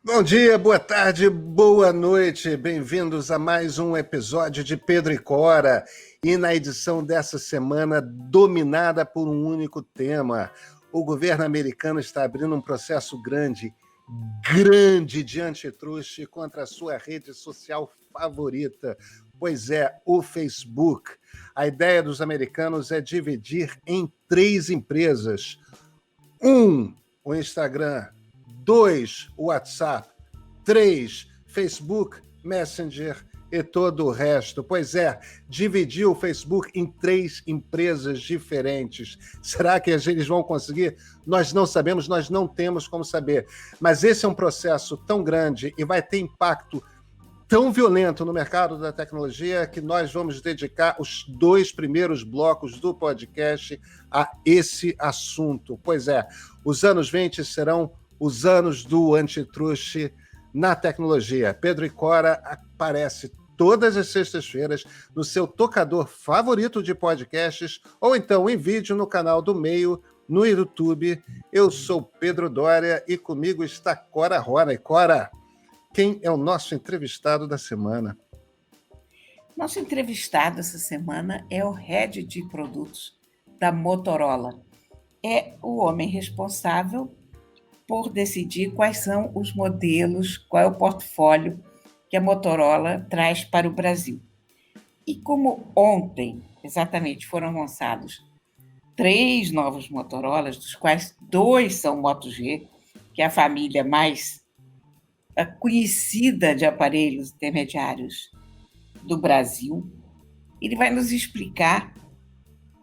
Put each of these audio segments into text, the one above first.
Bom dia, boa tarde, boa noite. Bem-vindos a mais um episódio de Pedro e Cora. E na edição dessa semana, dominada por um único tema. O governo americano está abrindo um processo grande de antitruste contra a sua rede social favorita. Pois é, o Facebook. A ideia dos americanos é dividir em 3 empresas. 1, o Instagram. 2, o WhatsApp. 3, Facebook, Messenger e todo o resto. Pois é, dividiu o Facebook em 3 empresas diferentes. Será que eles vão conseguir? Nós não sabemos, nós não temos como saber. Mas esse é um processo tão grande e vai ter impacto tão violento no mercado da tecnologia que nós vamos dedicar os 2 primeiros blocos do podcast a esse assunto. Pois é, os anos 20 serão os anos do antitruste na tecnologia. Pedro e Cora aparece todas as sextas-feiras no seu tocador favorito de podcasts ou então em vídeo no canal do Meio, no YouTube. Eu sou Pedro Doria e comigo está Cora Rona. E Cora, quem é o nosso entrevistado da semana? Nosso entrevistado essa semana é o Head de Produtos da Motorola. É o homem responsável por decidir quais são os modelos, qual é o portfólio que a Motorola traz para o Brasil. E como ontem, exatamente, foram lançados 3 novos Motorolas, dos quais 2 são Moto G, que é a família mais conhecida de aparelhos intermediários do Brasil, ele vai nos explicar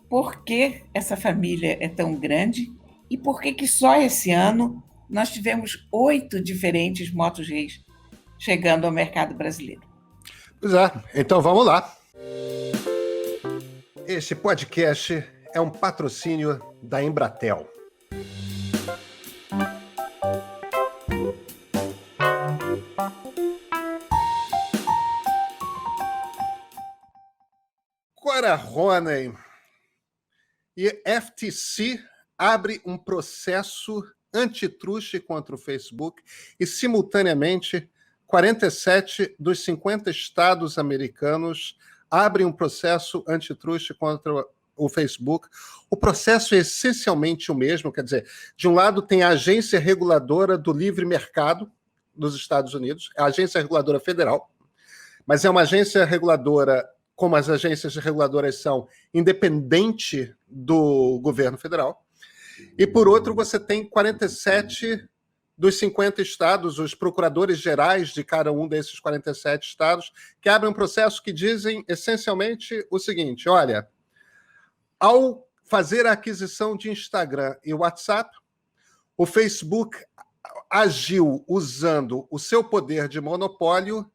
por que essa família é tão grande e por que só esse ano nós tivemos 8 diferentes Moto Gs chegando ao mercado brasileiro. Pois é, então vamos lá. Este podcast é um patrocínio da Embratel. Cora Roney e FTC abre um processo antitruste contra o Facebook e, simultaneamente, 47 dos 50 estados americanos abrem um processo antitruste contra o Facebook. O processo é essencialmente o mesmo, quer dizer, de um lado tem a Agência Reguladora do Livre Mercado dos Estados Unidos, a Agência Reguladora Federal, mas é uma agência reguladora, como as agências reguladoras são, independente do governo federal. E, por outro, você tem 47 dos 50 estados, os procuradores gerais de cada um desses 47 estados, que abrem um processo que dizem, essencialmente, o seguinte: olha, ao fazer a aquisição de Instagram e WhatsApp, o Facebook agiu usando o seu poder de monopólio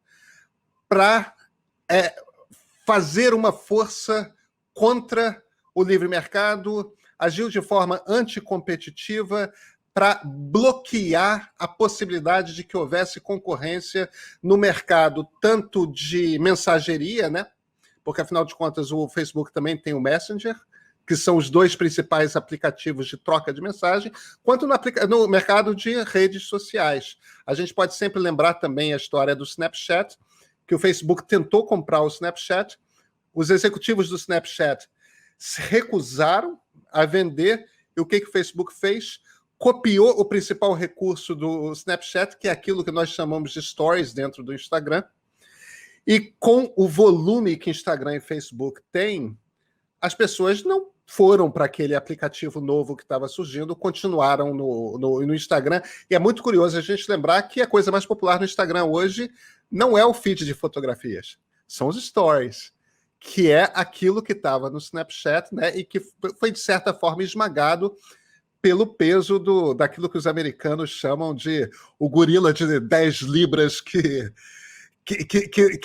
para fazer uma força contra o livre mercado, agiu de forma anticompetitiva para bloquear a possibilidade de que houvesse concorrência no mercado, tanto de mensageria, né? Porque, afinal de contas, o Facebook também tem o Messenger, que são os 2 principais aplicativos de troca de mensagem, quanto no mercado de redes sociais. A gente pode sempre lembrar também a história do Snapchat, que o Facebook tentou comprar o Snapchat, os executivos do Snapchat se recusaram a vender, e o que o Facebook fez? Copiou o principal recurso do Snapchat, que é aquilo que nós chamamos de stories dentro do Instagram, e com o volume que Instagram e Facebook têm, as pessoas não foram para aquele aplicativo novo que estava surgindo, continuaram no Instagram. E é muito curioso a gente lembrar que a coisa mais popular no Instagram hoje não é o feed de fotografias, são os stories, que é aquilo que estava no Snapchat, né, e que foi, de certa forma, esmagado pelo peso daquilo que os americanos chamam de o gorila de 10 libras que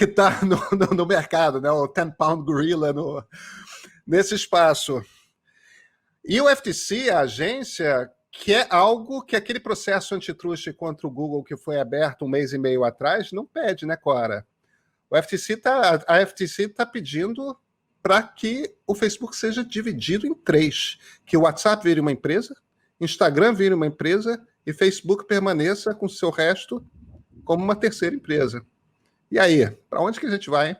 está no mercado, né, o 10-pound gorilla nesse espaço. E o FTC, a agência, que é algo que aquele processo antitruste contra o Google que foi aberto 1 mês e meio atrás não pede, né, Cora? A FTC está pedindo para que o Facebook seja dividido em 3, que o WhatsApp vire uma empresa, Instagram vire uma empresa e Facebook permaneça com o seu resto como uma terceira empresa. E aí, para onde que a gente vai?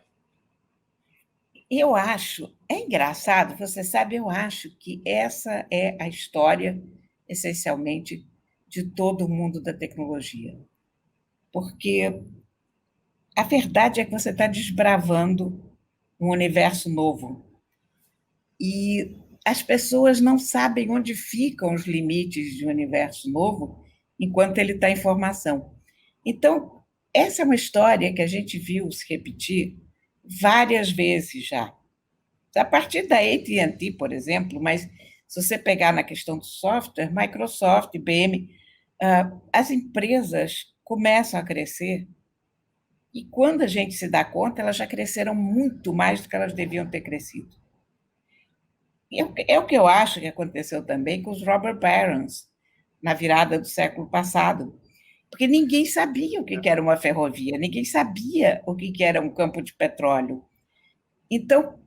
Eu acho, é engraçado, você sabe, eu acho que essa é a história, essencialmente, de todo o mundo da tecnologia. Porque a verdade é que você está desbravando um universo novo. E as pessoas não sabem onde ficam os limites de um universo novo enquanto ele está em formação. Então, essa é uma história que a gente viu se repetir várias vezes já. A partir da AT&T, por exemplo, mas se você pegar na questão do software, Microsoft, IBM, as empresas começam a crescer e quando a gente se dá conta, elas já cresceram muito mais do que elas deviam ter crescido. É o que eu acho que aconteceu também com os robber barons na virada do século passado, porque ninguém sabia o que era uma ferrovia, ninguém sabia o que era um campo de petróleo. Então,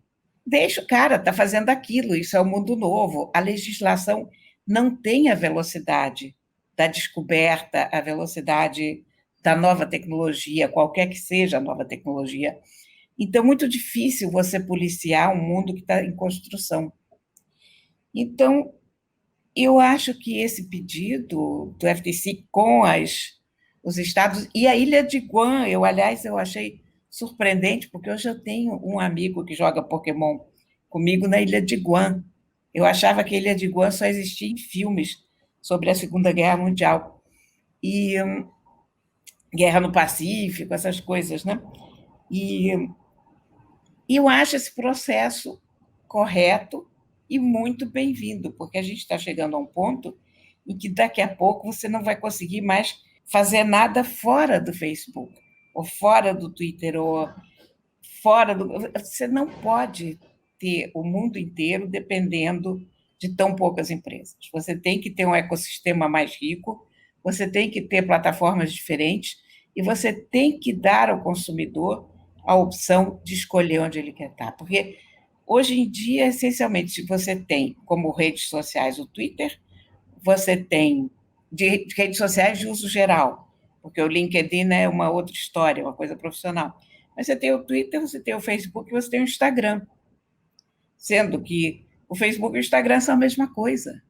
deixa o cara, está fazendo aquilo, isso é o mundo novo. A legislação não tem a velocidade da descoberta, a velocidade da nova tecnologia, qualquer que seja a nova tecnologia. Então, é muito difícil você policiar um mundo que está em construção. Então, eu acho que esse pedido do FTC com os estados e a Ilha de Guam, aliás, eu achei surpreendente, porque hoje eu tenho um amigo que joga Pokémon comigo na Ilha de Guam. Eu achava que a Ilha de Guam só existia em filmes sobre a Segunda Guerra Mundial e Guerra no Pacífico, essas coisas, né? E eu acho esse processo correto e muito bem-vindo, porque a gente está chegando a um ponto em que daqui a pouco você não vai conseguir mais fazer nada fora do Facebook, ou fora do Twitter, ou fora do. Você não pode ter o mundo inteiro dependendo de tão poucas empresas. Você tem que ter um ecossistema mais rico, você tem que ter plataformas diferentes e você tem que dar ao consumidor a opção de escolher onde ele quer estar. Porque hoje em dia, essencialmente, se você tem como redes sociais o Twitter, você tem de redes sociais de uso geral, porque o LinkedIn é uma outra história, uma coisa profissional. Mas você tem o Twitter, você tem o Facebook, você tem o Instagram, sendo que o Facebook e o Instagram são a mesma coisa.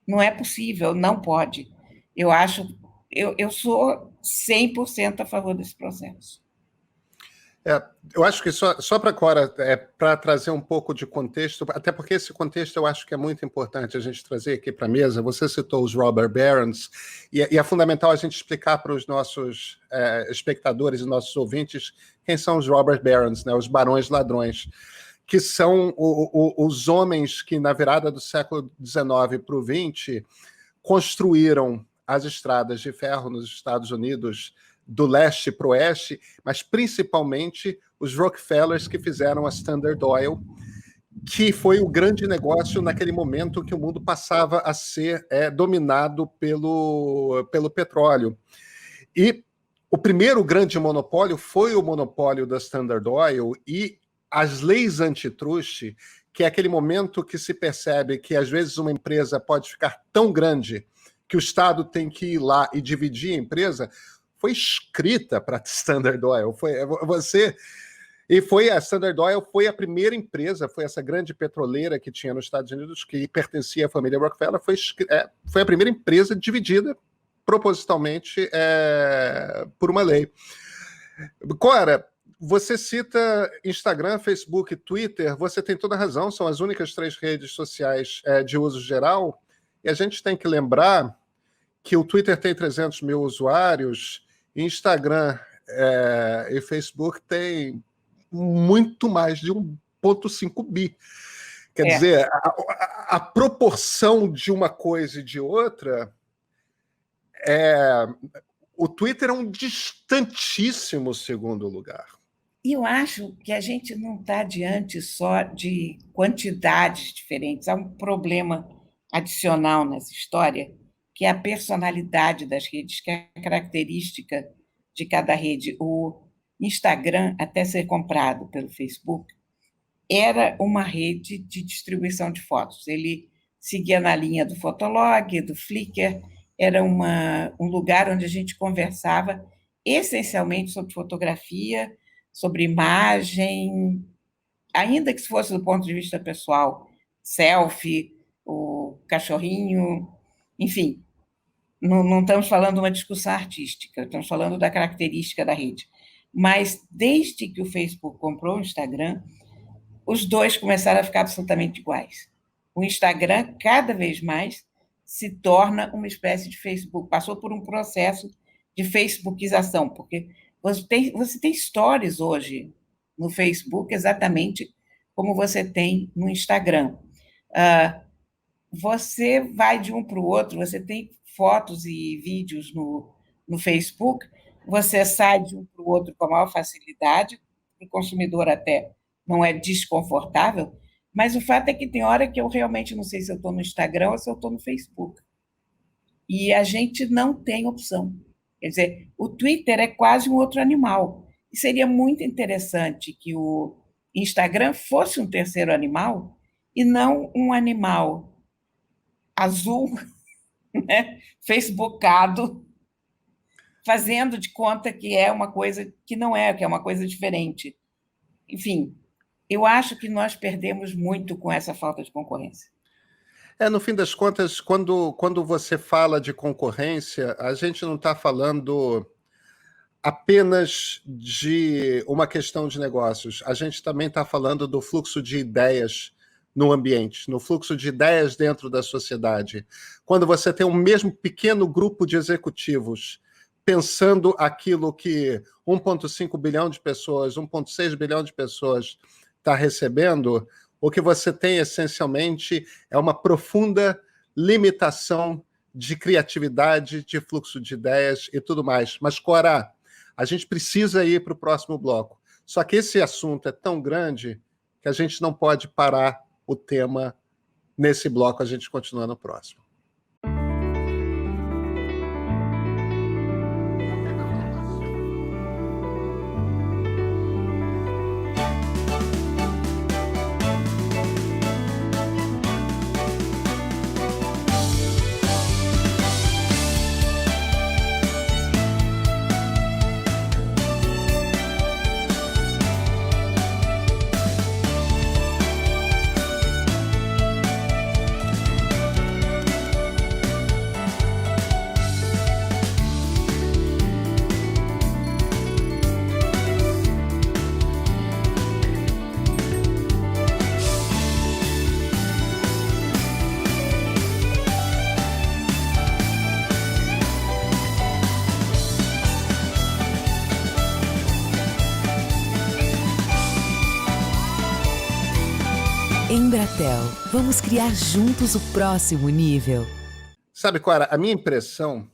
Não é possível, não pode. Eu sou 100% a favor desse processo. Eu acho que só para Cora, para trazer um pouco de contexto, até porque esse contexto eu acho que é muito importante a gente trazer aqui para a mesa. Você citou os robber barons, e é fundamental a gente explicar para os nossos espectadores e nossos ouvintes quem são os robber barons, né, os barões ladrões, que são os homens que, na virada do século XIX para o XX, construíram as estradas de ferro nos Estados Unidos do leste para o oeste, mas principalmente os Rockefellers que fizeram a Standard Oil, que foi o grande negócio naquele momento que o mundo passava a ser dominado pelo petróleo. E o primeiro grande monopólio foi o monopólio da Standard Oil e as leis antitruste, que é aquele momento que se percebe que às vezes uma empresa pode ficar tão grande que o Estado tem que ir lá e dividir a empresa, foi escrita para a Standard Oil. A Standard Oil foi a primeira empresa, foi essa grande petroleira que tinha nos Estados Unidos, que pertencia à família Rockefeller, foi a primeira empresa dividida propositalmente por uma lei. Cora, você cita Instagram, Facebook, Twitter, você tem toda a razão, são as únicas 3 redes sociais de uso geral, e a gente tem que lembrar que o Twitter tem 300 mil usuários, Instagram e Facebook tem muito mais de 1,5 bi. Quer dizer, a proporção de uma coisa e de outra o Twitter é um distantíssimo segundo lugar. E eu acho que a gente não está diante só de quantidades diferentes, há um problema adicional nessa história, que é a personalidade das redes, que é a característica de cada rede. O Instagram, até ser comprado pelo Facebook, era uma rede de distribuição de fotos. Ele seguia na linha do Fotolog, do Flickr, era um lugar onde a gente conversava essencialmente sobre fotografia, sobre imagem, ainda que se fosse do ponto de vista pessoal, selfie, o cachorrinho, enfim, não estamos falando de uma discussão artística, estamos falando da característica da rede. Mas desde que o Facebook comprou o Instagram, os dois começaram a ficar absolutamente iguais. O Instagram, cada vez mais, se torna uma espécie de Facebook, passou por um processo de facebookização, porque você tem stories hoje no Facebook exatamente como você tem no Instagram. Você vai de um para o outro, você tem fotos e vídeos no Facebook, você sai de um para o outro com a maior facilidade, para o consumidor até não é desconfortável, mas o fato é que tem hora que eu realmente não sei se eu estou no Instagram ou se eu estou no Facebook. E a gente não tem opção. Quer dizer, o Twitter é quase um outro animal. E seria muito interessante que o Instagram fosse um terceiro animal e não um animal azul, né, facebookado, fazendo de conta que é uma coisa que não é, que é uma coisa diferente. Enfim, eu acho que nós perdemos muito com essa falta de concorrência. No fim das contas, quando você fala de concorrência, a gente não está falando apenas de uma questão de negócios. A gente também está falando do fluxo de ideias no ambiente, no fluxo de ideias dentro da sociedade. Quando você tem um mesmo pequeno grupo de executivos pensando aquilo que 1,5 bilhão de pessoas, 1,6 bilhão de pessoas está recebendo, o que você tem essencialmente é uma profunda limitação de criatividade, de fluxo de ideias e tudo mais. Mas, Cora, a gente precisa ir para o próximo bloco. Só que esse assunto é tão grande que a gente não pode parar o tema nesse bloco, a gente continua no próximo. Embratel, vamos criar juntos o próximo nível. Sabe, Cora, a minha impressão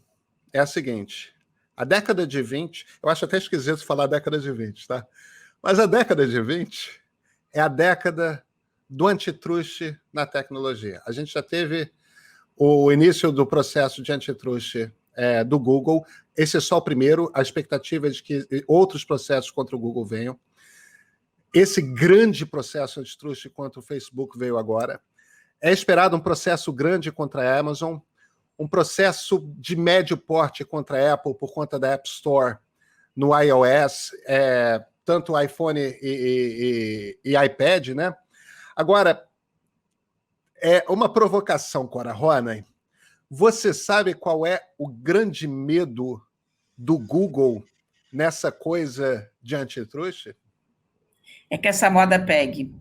é a seguinte: a década de 20, eu acho até esquisito falar década de 20, tá? Mas a década de 20 é a década do antitruste na tecnologia. A gente já teve o início do processo de antitruste do Google. Esse é só o primeiro. A expectativa é de que outros processos contra o Google venham. Esse grande processo antitruste contra o Facebook veio agora. É esperado um processo grande contra a Amazon, um processo de médio porte contra a Apple por conta da App Store no iOS, tanto iPhone e iPad, né? Agora, é uma provocação, Cora Ronay. Você sabe qual é o grande medo do Google nessa coisa de antitruste? É que essa moda pegue.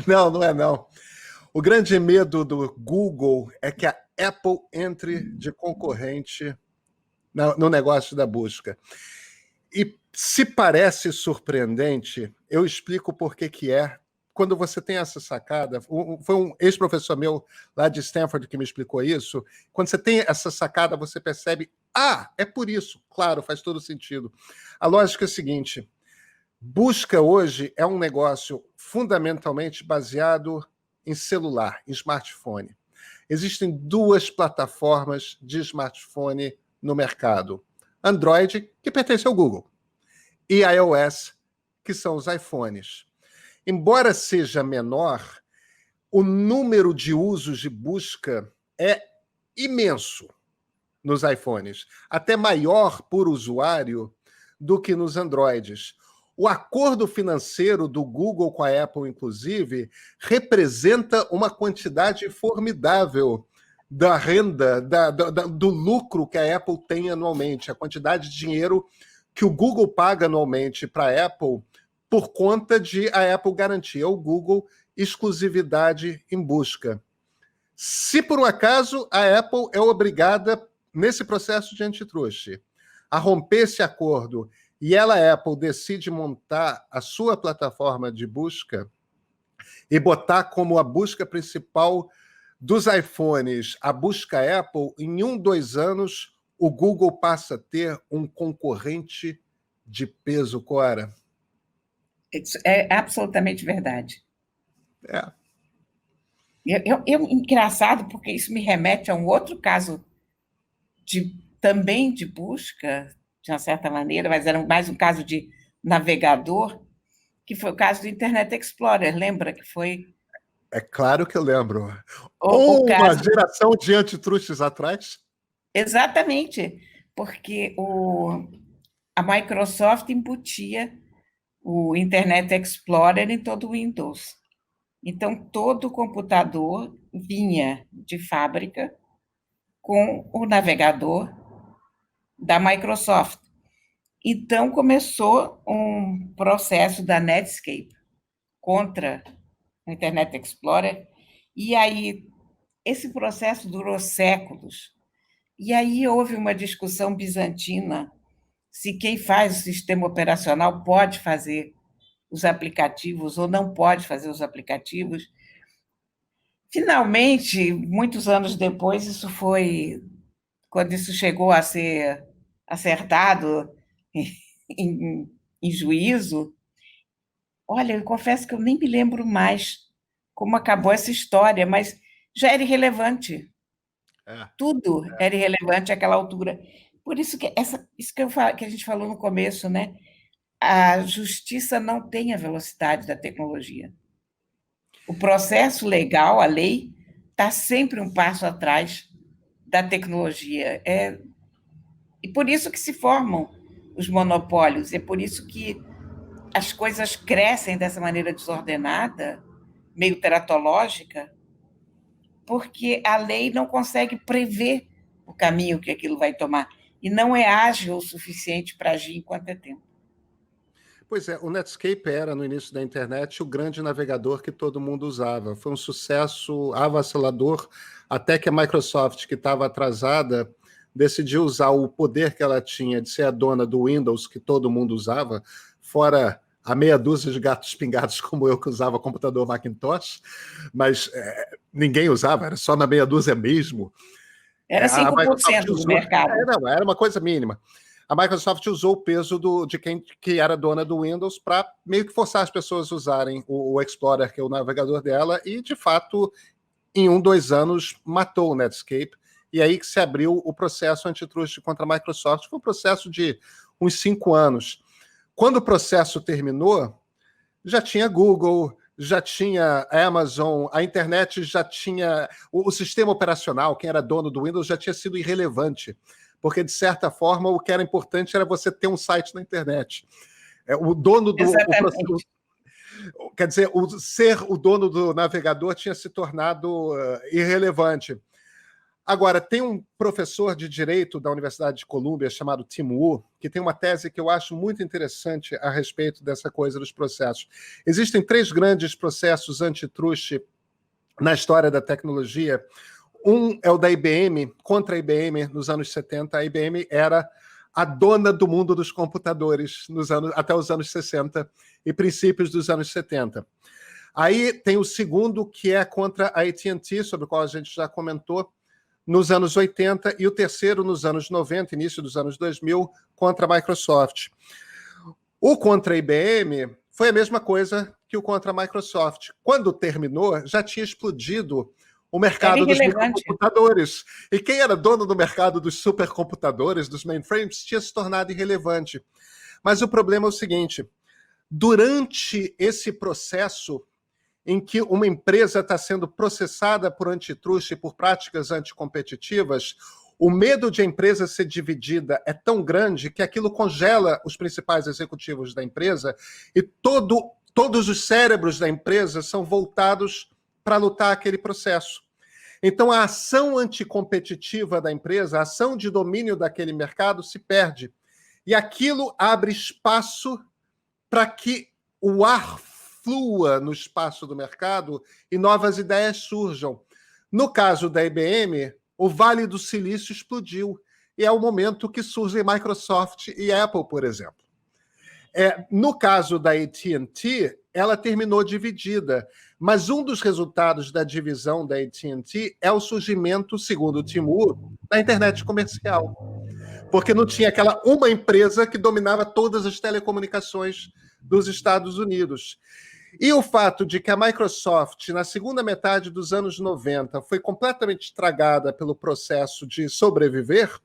Não é não. O grande medo do Google é que a Apple entre de concorrente no negócio da busca. E se parece surpreendente, eu explico por que é. Quando você tem essa sacada, foi um ex-professor meu lá de Stanford que me explicou isso, quando você tem essa sacada, você percebe, é por isso. Claro, faz todo sentido. A lógica é a seguinte: busca hoje é um negócio fundamentalmente baseado em celular, em smartphone. Existem duas plataformas de smartphone no mercado: Android, que pertence ao Google, e iOS, que são os iPhones. Embora seja menor, o número de usos de busca é imenso nos iPhones, até maior por usuário do que nos Androids. O acordo financeiro do Google com a Apple, inclusive, representa uma quantidade formidável da renda, do lucro que a Apple tem anualmente, a quantidade de dinheiro que o Google paga anualmente para a Apple por conta de a Apple garantir ao Google exclusividade em busca. Se por um acaso a Apple é obrigada, nesse processo de antitruste, a romper esse acordo e ela, Apple, decide montar a sua plataforma de busca e botar como a busca principal dos iPhones a busca Apple, em 2 anos, o Google passa a ter um concorrente de peso, Cora. Isso é absolutamente verdade. É. Engraçado, porque isso me remete a um outro caso também de busca, de uma certa maneira, mas era mais um caso de navegador, que foi o caso do Internet Explorer, lembra que foi... É claro que eu lembro. O Uma caso... geração de antitrustes atrás? Exatamente, porque a Microsoft embutia o Internet Explorer em todo o Windows. Então, todo computador vinha de fábrica com o navegador da Microsoft. Então, começou um processo da Netscape contra o Internet Explorer, e aí esse processo durou séculos. E aí houve uma discussão bizantina se quem faz o sistema operacional pode fazer os aplicativos ou não pode fazer os aplicativos. Finalmente, muitos anos depois, quando isso chegou a ser acertado em juízo, olha, eu confesso que eu nem me lembro mais como acabou essa história, mas já era irrelevante. Tudo era irrelevante àquela altura. Por isso que que a gente falou no começo, né? A justiça não tem a velocidade da tecnologia. O processo legal, a lei, está sempre um passo atrás da tecnologia. E por isso que se formam os monopólios, é por isso que as coisas crescem dessa maneira desordenada, meio teratológica, porque a lei não consegue prever o caminho que aquilo vai tomar e não é ágil o suficiente para agir enquanto é tempo. Pois é, o Netscape era, no início da internet, o grande navegador que todo mundo usava. Foi um sucesso avassalador, até que a Microsoft, que estava atrasada, decidiu usar o poder que ela tinha de ser a dona do Windows, que todo mundo usava, fora a meia dúzia de gatos pingados como eu, que usava computador Macintosh, mas ninguém usava, era só na meia dúzia mesmo. Era 5% do mercado. Não, era uma coisa mínima. A Microsoft usou o peso de quem que era dona do Windows para meio que forçar as pessoas a usarem o Explorer, que é o navegador dela, e, de fato, em 2 anos, matou o Netscape. E aí que se abriu o processo antitruste contra a Microsoft. Foi um processo de uns 5 anos. Quando o processo terminou, já tinha Google, já tinha Amazon, a internet já tinha... O sistema operacional, quem era dono do Windows, já tinha sido irrelevante. Porque, de certa forma, o que era importante era você ter um site na internet. O dono do... Quer dizer, ser o dono do navegador tinha se tornado irrelevante. Agora, tem um professor de Direito da Universidade de Colômbia, chamado Tim Wu, que tem uma tese que eu acho muito interessante a respeito dessa coisa dos processos. Existem 3 grandes processos antitruste na história da tecnologia. Um é o da IBM, contra a IBM, nos anos 70. A IBM era a dona do mundo dos computadores até os anos 60 e princípios dos anos 70. Aí tem o segundo, que é contra a AT&T, sobre o qual a gente já comentou, nos anos 80, e o terceiro nos anos 90, início dos anos 2000, contra a Microsoft. O contra a IBM foi a mesma coisa que o contra a Microsoft. Quando terminou, já tinha explodido o mercado dos microcomputadores. E quem era dono do mercado dos supercomputadores, dos mainframes, tinha se tornado irrelevante. Mas o problema é o seguinte: durante esse processo, em que uma empresa está sendo processada por antitruste e por práticas anticompetitivas, o medo de a empresa ser dividida é tão grande que aquilo congela os principais executivos da empresa e todos os cérebros da empresa são voltados para lutar aquele processo. Então, a ação anticompetitiva da empresa, a ação de domínio daquele mercado se perde. E aquilo abre espaço para que o ar flua no espaço do mercado e novas ideias surjam. No caso da IBM, o Vale do Silício explodiu. E é o momento que surgem Microsoft e Apple, por exemplo. No caso da AT&T, ela terminou dividida. Mas um dos resultados da divisão da AT&T é o surgimento, segundo o Timur, da internet comercial. Porque não tinha aquela uma empresa que dominava todas as telecomunicações dos Estados Unidos. E o fato de que a Microsoft, na segunda metade dos anos 90, foi completamente estragada pelo processo de sobreviver,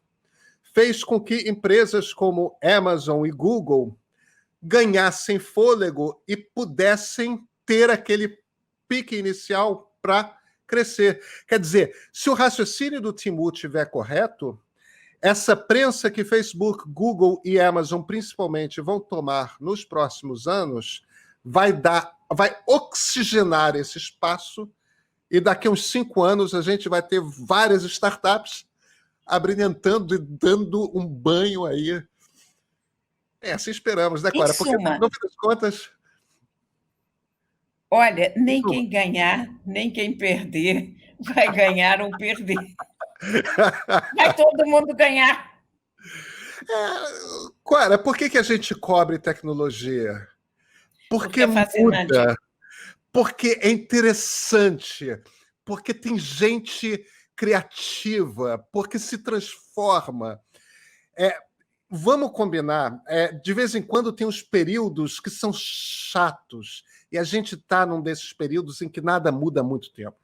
fez com que empresas como Amazon e Google ganhassem fôlego e pudessem ter aquele pique inicial para crescer. Quer dizer, se o raciocínio do Timur estiver correto, essa prensa que Facebook, Google e Amazon principalmente vão tomar nos próximos anos vai oxigenar esse espaço e daqui a uns 5 anos a gente vai ter várias startups abrilhantando e dando um banho aí. Assim esperamos, né, Cora? Porque, no fim das contas... Olha, nem quem ganhar, nem quem perder vai ganhar ou perder. Vai todo mundo ganhar. Cora, por que a gente cobre tecnologia? Porque é fascinante. Muda, porque é interessante, porque tem gente criativa, porque se transforma. Vamos combinar, de vez em quando tem uns períodos que são chatos, e a gente está num desses períodos em que nada muda há muito tempo.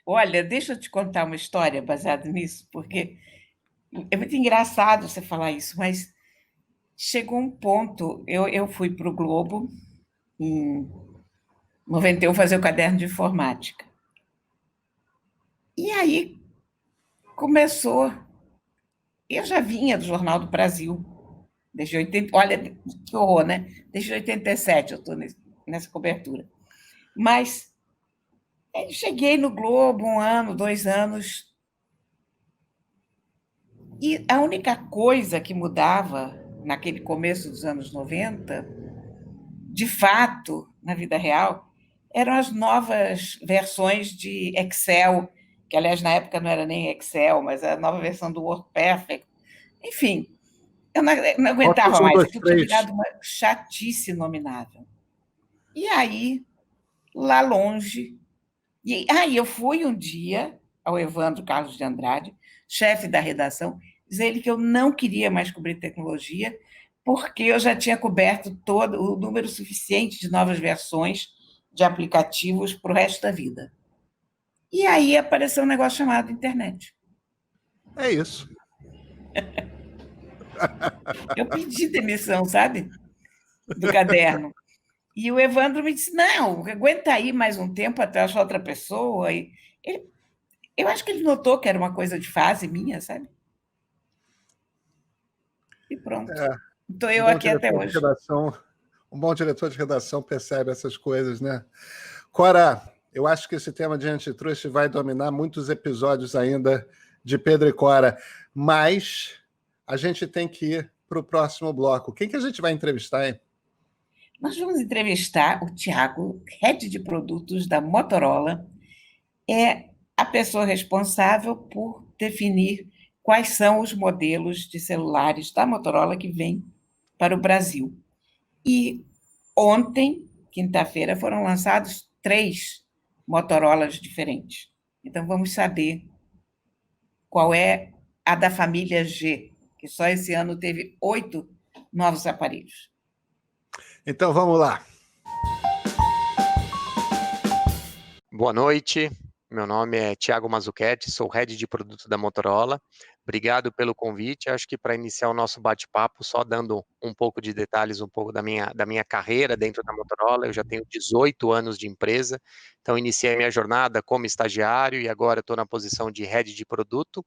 Olha, deixa eu te contar uma história baseada nisso, porque é muito engraçado você falar isso, mas chegou um ponto, eu fui para o Globo em 91 fazer o caderno de informática. E aí começou... Eu já vinha do Jornal do Brasil, desde 80... Olha, que horror, né? Desde 87 eu estou nessa cobertura. Mas eu cheguei no Globo 1 ano, 2 anos, e a única coisa que mudava naquele começo dos anos 90, de fato, na vida real, eram as novas versões de Excel, que, aliás, na época não era nem Excel, mas a nova versão do WordPerfect. Enfim, eu não aguentava mais. Aquilo tinha virado uma chatice inominável. E aí, lá longe... eu fui um dia ao Evandro Carlos de Andrade, chefe da redação, dizer ele que eu não queria mais cobrir tecnologia, porque eu já tinha coberto todo o número suficiente de novas versões de aplicativos para o resto da vida. E aí apareceu um negócio chamado internet. É isso. Eu pedi demissão, sabe? Do caderno. E o Evandro me disse, não, aguenta aí mais um tempo até achar outra pessoa. E eu acho que ele notou que era uma coisa de fase minha, sabe? E pronto. Estou eu aqui até hoje. Um bom diretor de redação percebe essas coisas, né? Cora, eu acho que esse tema de antitruste vai dominar muitos episódios ainda de Pedro e Cora, mas a gente tem que ir para o próximo bloco. Quem que a gente vai entrevistar, hein? Nós vamos entrevistar o Tiago, head de produtos da Motorola, é a pessoa responsável por definir quais são os modelos de celulares da Motorola que vêm para o Brasil. E ontem, quinta-feira, foram lançados 3 Motorolas diferentes. Então, vamos saber qual é a da família G, que só esse ano teve 8 novos aparelhos. Então, vamos lá. Boa noite. Meu nome é Thiago Mazzucchetti, sou Head de Produto da Motorola. Obrigado pelo convite. Acho que para iniciar o nosso bate-papo, só dando um pouco de detalhes, um pouco da minha carreira dentro da Motorola, eu já tenho 18 anos de empresa, então iniciei minha jornada como estagiário e agora estou na posição de Head de Produto.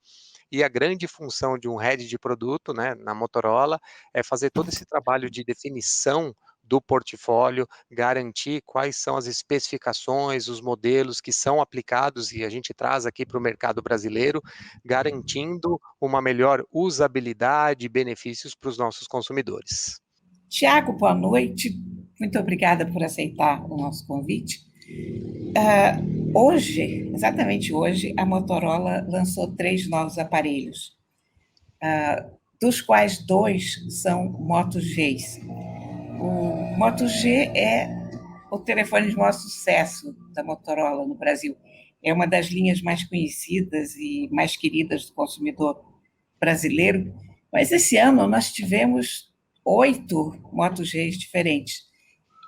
E a grande função de um Head de Produto, né, na Motorola, é fazer todo esse trabalho de definição do portfólio, garantir quais são as especificações, os modelos que são aplicados e a gente traz aqui para o mercado brasileiro, garantindo uma melhor usabilidade e benefícios para os nossos consumidores. Tiago, boa noite. Muito obrigada por aceitar o nosso convite. Hoje, exatamente hoje, a Motorola lançou 3 novos aparelhos, dos quais 2 são Moto Gs. O Moto G é o telefone de maior sucesso da Motorola no Brasil. É uma das linhas mais conhecidas e mais queridas do consumidor brasileiro. Mas esse ano nós tivemos 8 Moto Gs diferentes.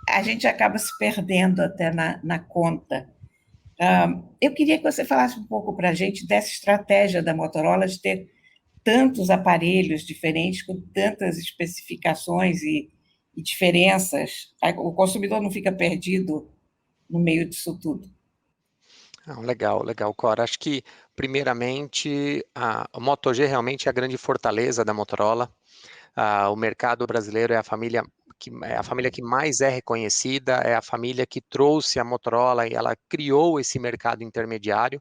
A gente acaba se perdendo até na conta. Eu queria que você falasse um pouco para a gente dessa estratégia da Motorola de ter tantos aparelhos diferentes, com tantas especificações e diferenças. O consumidor não fica perdido no meio disso tudo. Legal, legal, Cora. Acho que, primeiramente, o Moto G realmente é a grande fortaleza da Motorola. O mercado brasileiro é a família que mais é reconhecida, é a família que trouxe a Motorola e ela criou esse mercado intermediário.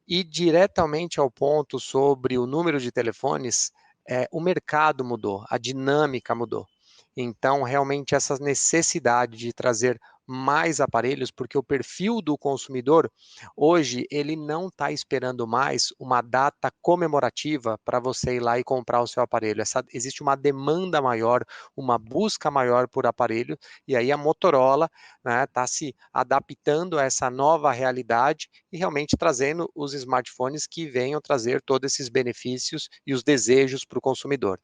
E diretamente ao ponto sobre o número de telefones, o mercado mudou, a dinâmica mudou. Então, realmente, essa necessidade de trazer mais aparelhos, porque o perfil do consumidor, hoje, ele não está esperando mais uma data comemorativa para você ir lá e comprar o seu aparelho. Existe uma demanda maior, uma busca maior por aparelho, e aí a Motorola está se adaptando a essa nova realidade e realmente trazendo os smartphones que venham trazer todos esses benefícios e os desejos para o consumidor.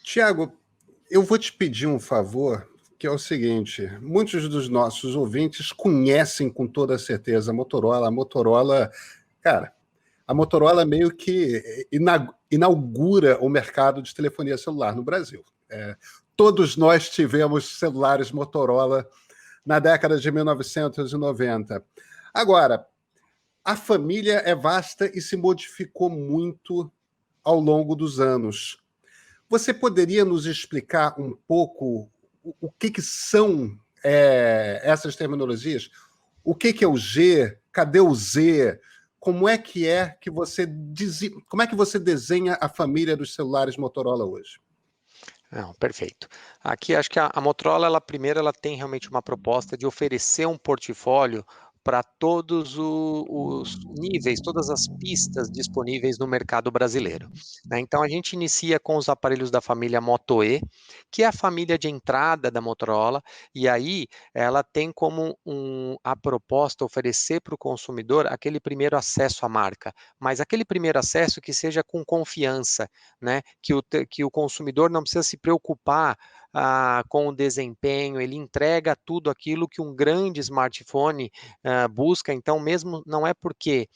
Tiago, eu vou te pedir um favor, que é o seguinte: muitos dos nossos ouvintes conhecem com toda certeza a Motorola. A Motorola, cara, a Motorola meio que inaugura o mercado de telefonia celular no Brasil. Todos nós tivemos celulares Motorola na década de 1990. Agora, a família é vasta e se modificou muito ao longo dos anos. Você poderia nos explicar um pouco o que são essas terminologias? O que é o G? Cadê o Z? Como é que você desenha a família dos celulares Motorola hoje? Não, perfeito. Aqui acho que a Motorola, ela tem realmente uma proposta de oferecer um portfólio para todos os níveis, todas as pistas disponíveis no mercado brasileiro, né? Então a gente inicia com os aparelhos da família Moto E, que é a família de entrada da Motorola, e aí ela tem como a proposta oferecer para o consumidor aquele primeiro acesso à marca, mas aquele primeiro acesso que seja com confiança, né? Que o consumidor não precisa se preocupar com o desempenho, ele entrega tudo aquilo que um grande smartphone busca. Então, mesmo não é porque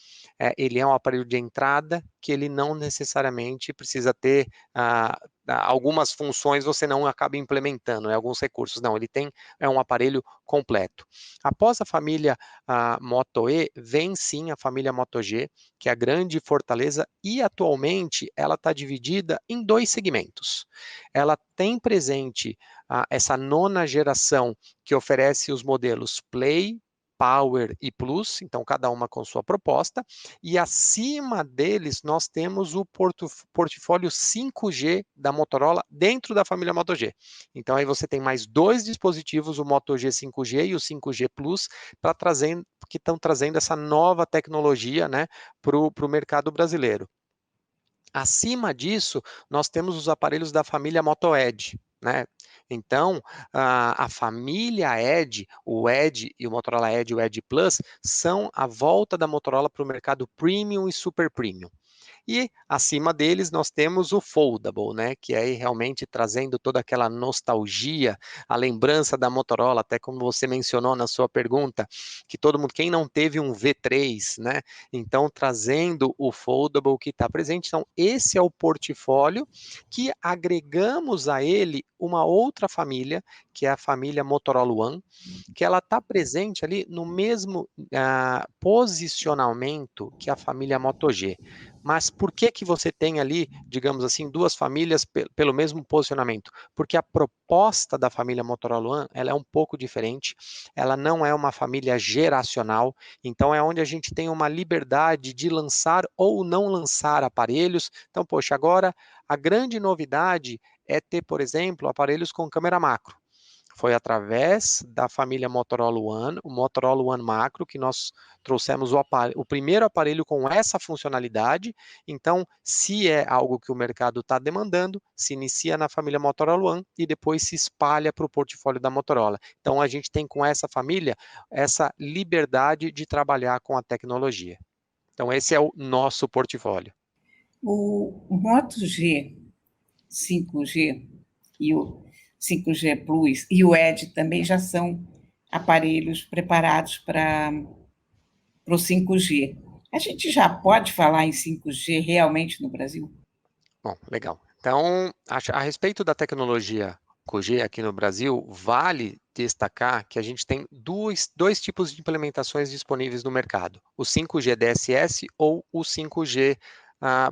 ele é um aparelho de entrada que ele não necessariamente precisa ter algumas funções, você não acaba implementando, alguns recursos. Não, ele é um aparelho completo. Após a família Moto E, vem sim a família Moto G, que é a grande fortaleza, e atualmente ela está dividida em 2 segmentos. Ela tem presente essa 9ª geração que oferece os modelos Play, Power e Plus, então cada uma com sua proposta, e acima deles nós temos o portfólio 5G da Motorola dentro da família Moto G. Então aí você tem mais 2 dispositivos, o Moto G 5G e o 5G Plus, que estão trazendo essa nova tecnologia, né, para o mercado brasileiro. Acima disso, nós temos os aparelhos da família Moto Edge, né? Então, a família Edge, o Edge e o Motorola Edge e o Edge Plus, são a volta da Motorola para o mercado Premium e Super Premium. E acima deles nós temos o Foldable, né, que aí realmente trazendo toda aquela nostalgia, a lembrança da Motorola, até como você mencionou na sua pergunta, que todo mundo, quem não teve um V3, né, então trazendo o Foldable que está presente. Então esse é o portfólio que agregamos a ele uma outra família, que é a família Motorola One, que ela está presente ali no mesmo posicionamento que a família Moto G. Mas por que que você tem ali, digamos assim, duas famílias pelo mesmo posicionamento? Porque a proposta da família Motorola One, ela é um pouco diferente, ela não é uma família geracional, então é onde a gente tem uma liberdade de lançar ou não lançar aparelhos. Então, poxa, agora a grande novidade é ter, por exemplo, aparelhos com câmera macro. Foi através da família Motorola One, o Motorola One Macro, que nós trouxemos o primeiro aparelho com essa funcionalidade. Então, se é algo que o mercado está demandando, se inicia na família Motorola One e depois se espalha para o portfólio da Motorola. Então, a gente tem com essa família essa liberdade de trabalhar com a tecnologia. Então, esse é o nosso portfólio. O Moto G 5G e o 5G Plus e o Edge também já são aparelhos preparados para o 5G. A gente já pode falar em 5G realmente no Brasil? Bom, legal. Então, a respeito da tecnologia 5G aqui no Brasil, vale destacar que a gente tem dois tipos de implementações disponíveis no mercado: o 5G DSS ou o 5G.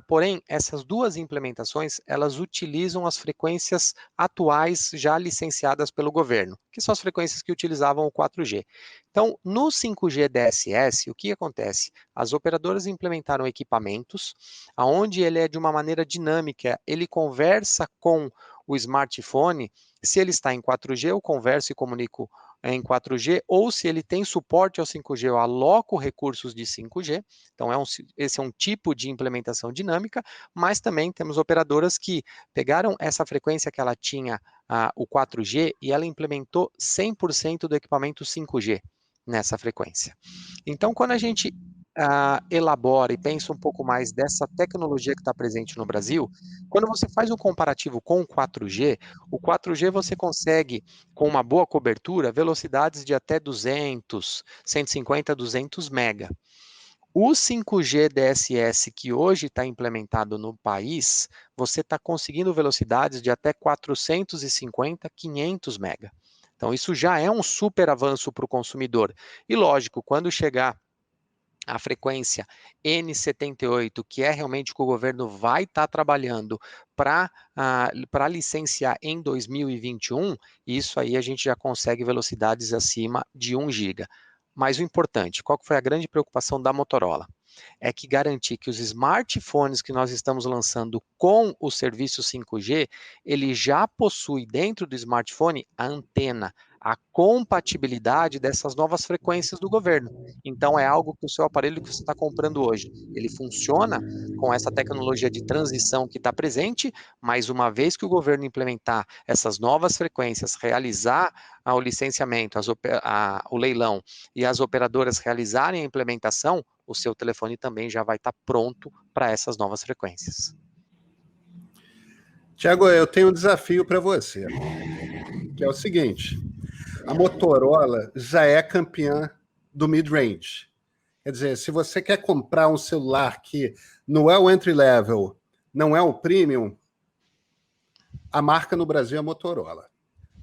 Porém, essas duas implementações, elas utilizam as frequências atuais já licenciadas pelo governo, que são as frequências que utilizavam o 4G. Então, no 5G DSS, o que acontece? As operadoras implementaram equipamentos onde ele é de uma maneira dinâmica, ele conversa com o smartphone. Se ele está em 4G, eu converso e comunico em 4G, ou se ele tem suporte ao 5G, eu aloco recursos de 5G. Então, esse é um tipo de implementação dinâmica, mas também temos operadoras que pegaram essa frequência que ela tinha, o 4G, e ela implementou 100% do equipamento 5G nessa frequência. Então, quando a gente elabora e pensa um pouco mais dessa tecnologia que está presente no Brasil, quando você faz um comparativo com o 4G você consegue, com uma boa cobertura, velocidades de até 200, 150, 200 mega. O 5G DSS que hoje está implementado no país, você está conseguindo velocidades de até 450, 500 mega. Então, isso já é um super avanço para o consumidor. E lógico, quando chegar a frequência N78, que é realmente o que o governo vai estar trabalhando para licenciar em 2021, isso aí a gente já consegue velocidades acima de 1 GB. Mas o importante, qual que foi a grande preocupação da Motorola? É que garantir que os smartphones que nós estamos lançando com o serviço 5G, ele já possui dentro do smartphone a antena, a compatibilidade dessas novas frequências do governo. Então, é algo que o seu aparelho que você está comprando hoje, ele funciona com essa tecnologia de transição que está presente, mas uma vez que o governo implementar essas novas frequências, realizar o licenciamento, o leilão e as operadoras realizarem a implementação, o seu telefone também já vai estar pronto para essas novas frequências. Tiago, eu tenho um desafio para você, que é o seguinte: a Motorola já é campeã do mid-range. Quer dizer, se você quer comprar um celular que não é o entry-level, não é o premium, a marca no Brasil é a Motorola.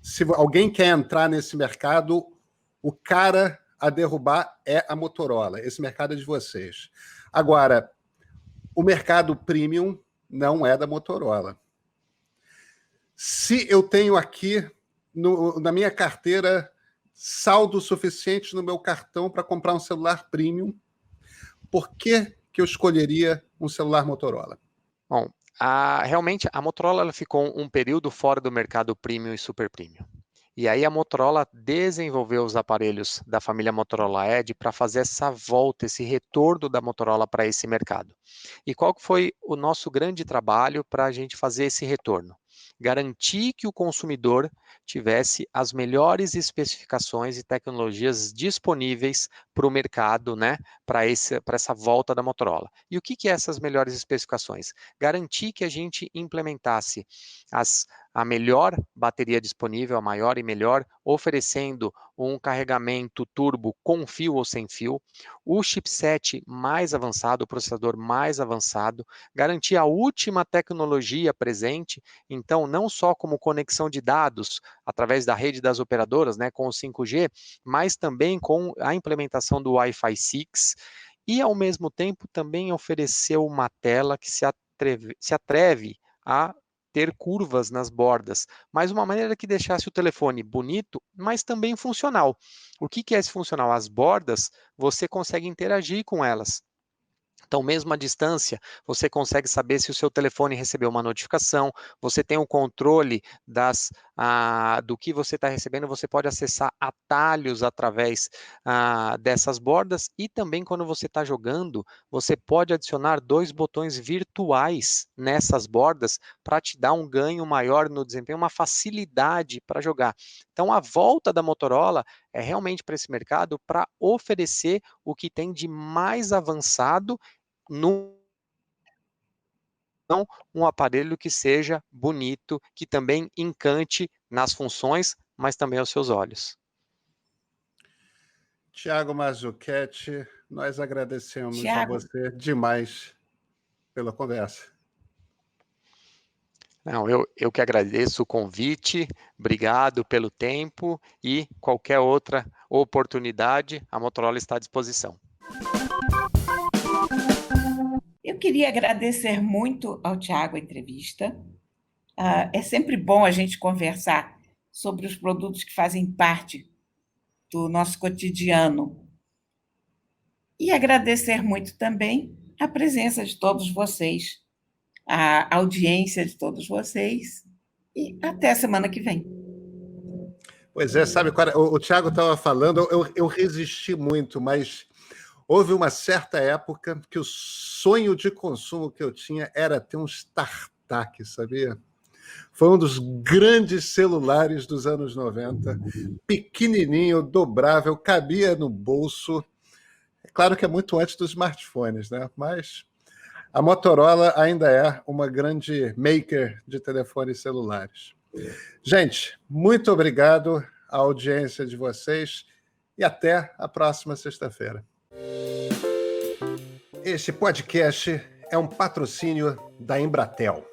Se alguém quer entrar nesse mercado, o cara a derrubar é a Motorola. Esse mercado é de vocês. Agora, o mercado premium não é da Motorola. Se eu tenho aqui na minha carteira saldo suficiente no meu cartão para comprar um celular premium, por que eu escolheria um celular Motorola? Bom, realmente a Motorola ela ficou um período fora do mercado premium e super premium. E aí a Motorola desenvolveu os aparelhos da família Motorola Edge para fazer essa volta, esse retorno da Motorola para esse mercado. E qual que foi o nosso grande trabalho para a gente fazer esse retorno? garantir que o consumidor tivesse as melhores especificações e tecnologias disponíveis para o mercado, né, para essa volta da Motorola. E o que é essas melhores especificações? Garantir que a gente implementasse a melhor bateria disponível, a maior e melhor, oferecendo um carregamento turbo com fio ou sem fio, o chipset mais avançado, o processador mais avançado, garantir a última tecnologia presente, então não só como conexão de dados através da rede das operadoras, né, com o 5G, mas também com a implementação do Wi-Fi 6 e, ao mesmo tempo, também ofereceu uma tela que se atreve a ter curvas nas bordas, mas uma maneira que deixasse o telefone bonito, mas também funcional. O que é esse funcional? As bordas, você consegue interagir com elas. Então, mesmo à distância, você consegue saber se o seu telefone recebeu uma notificação, você tem o controle do que você está recebendo, você pode acessar atalhos através dessas bordas e também quando você está jogando, você pode adicionar 2 botões virtuais nessas bordas para te dar um ganho maior no desempenho, uma facilidade para jogar. Então, a volta da Motorola é realmente para esse mercado para oferecer o que tem de mais avançado não um aparelho que seja bonito, que também encante nas funções, mas também aos seus olhos. Thiago Mazzucchetti, nós agradecemos a Tiago, você demais pela conversa. Não, eu que agradeço o convite, obrigado pelo tempo e qualquer outra oportunidade, a Motorola está à disposição. eu queria agradecer muito ao Tiago a entrevista. É sempre bom a gente conversar sobre os produtos que fazem parte do nosso cotidiano. E agradecer muito também a presença de todos vocês, a audiência de todos vocês. E até a semana que vem. Pois é, sabe, o Thiago estava falando, eu resisti muito, mas houve uma certa época que o sonho de consumo que eu tinha era ter um StarTAC, sabia? Foi um dos grandes celulares dos anos 90, pequenininho, dobrável, cabia no bolso. É claro que é muito antes dos smartphones, né? Mas a Motorola ainda é uma grande maker de telefones celulares. Gente, muito obrigado à audiência de vocês e até a próxima sexta-feira. Este podcast é um patrocínio da Embratel.